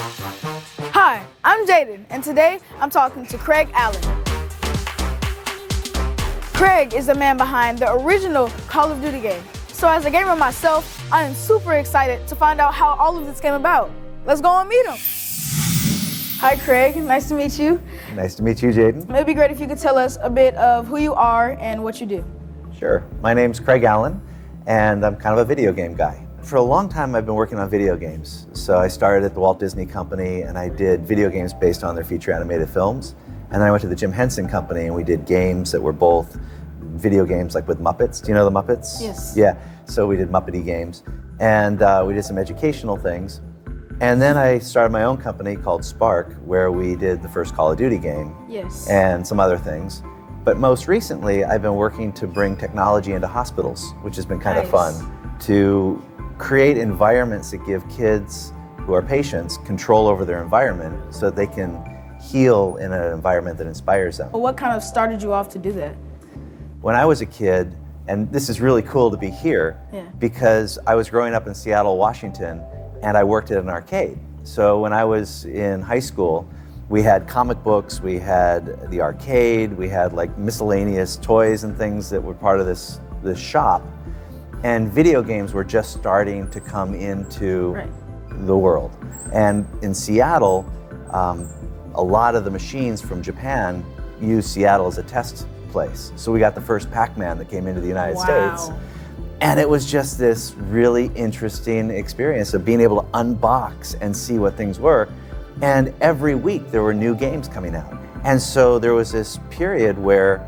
Hi, I'm Jadon, and today I'm talking to Craig Allen. Craig is the man behind the original Call of Duty game. So as a gamer myself, I am super excited to find out how all of this came about. Let's go and meet him. Hi Craig, nice to meet you. Nice to meet you, Jadon. It'd be great if you could tell us a bit of who you are and what you do. Sure. My name's Craig Allen, and I'm kind of a video game guy. For a long time, I've been working on video games. So I started at the Walt Disney Company, and I did video games based on their feature animated films. And then I went to the Jim Henson Company, and we did games that were both video games, like with Muppets. Do you know the Muppets? Yes. Yeah. So we did Muppety games, and we did some educational things. And then I started my own company called Spark, where we did the first Call of Duty game. Yes. And some other things. But most recently, I've been working to bring technology into hospitals, which has been kind of fun, to create environments that give kids who are patients control over their environment so that they can heal in an environment that inspires them. Well, what kind of started you off to do that? When I was a kid, and this is really cool to be here, because I was growing up in Seattle, Washington, and I worked at an arcade. So when I was in high school, we had comic books, we had the arcade, we had like miscellaneous toys and things that were part of this shop. And video games were just starting to come into the world. And in Seattle, a lot of the machines from Japan used Seattle as a test place. So we got the first Pac-Man that came into the United States. And it was just this really interesting experience of being able to unbox and see what things were. And every week there were new games coming out. And so there was this period where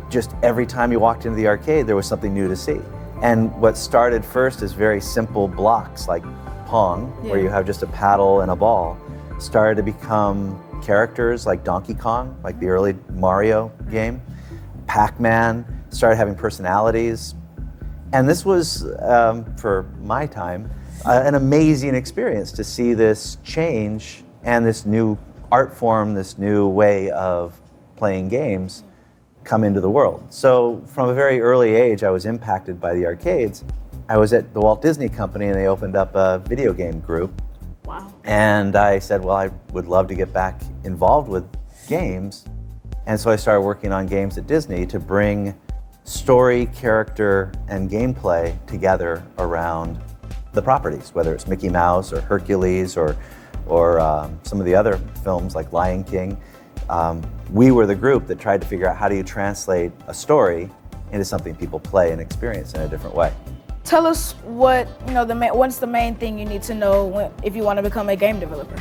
just every time you walked into the arcade, there was something new to see. And what started first as very simple blocks like Pong, where you have just a paddle and a ball, started to become characters like Donkey Kong, like the early Mario game. Pac-Man started having personalities. And this was, for my time, an amazing experience to see this change and this new art form, this new way of playing games come into the world. So from a very early age, I was impacted by the arcades. I was at the Walt Disney Company and they opened up a video game group. Wow. And I said, well, I would love to get back involved with games. And so I started working on games at Disney to bring story, character, and gameplay together around the properties, whether it's Mickey Mouse or Hercules or some of the other films like Lion King. We were the group that tried to figure out how do you translate a story into something people play and experience in a different way. Tell us what's the main thing you need to know if you want to become a game developer?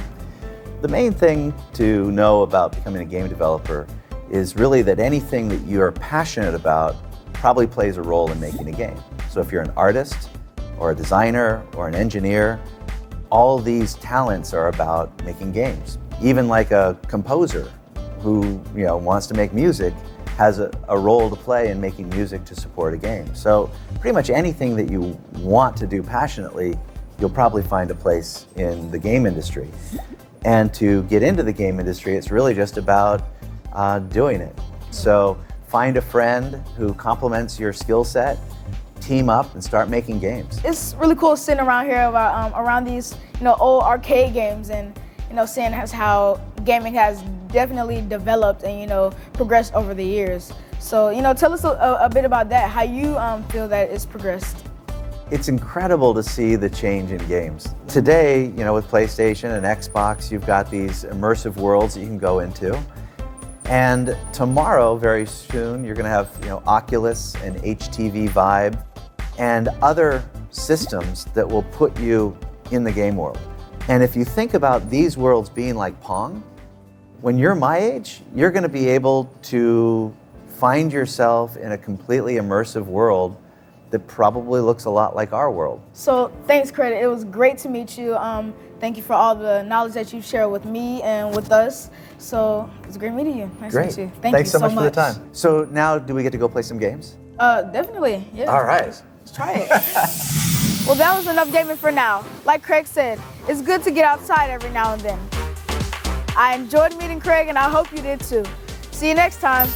The main thing to know about becoming a game developer is really that anything that you're passionate about probably plays a role in making a game. So if you're an artist or a designer or an engineer, all these talents are about making games. Even like a composer who wants to make music has a role to play in making music to support a game. So pretty much anything that you want to do passionately, you'll probably find a place in the game industry. And to get into the game industry, it's really just about doing it. So find a friend who complements your skill set, team up and start making games. It's really cool sitting around here about around these old arcade games and seeing how gaming has definitely developed and progressed over the years. So tell us a bit about that, how you feel that it's progressed. It's incredible to see the change in games. Today, with PlayStation and Xbox, you've got these immersive worlds that you can go into. And tomorrow, very soon, you're going to have Oculus and HTC Vive and other systems that will put you in the game world. And if you think about these worlds being like Pong, when you're my age, you're going to be able to find yourself in a completely immersive world that probably looks a lot like our world. So thanks, Craig. It was great to meet you. Thank you for all the knowledge that you've shared with me and with us. So it's great meeting you. Nice to meet you. Thanks so much for the time. So now, do we get to go play some games? Definitely, yeah. All right. Let's try it. Well, that was enough gaming for now. Like Craig said, it's good to get outside every now and then. I enjoyed meeting Craig, and I hope you did too. See you next time.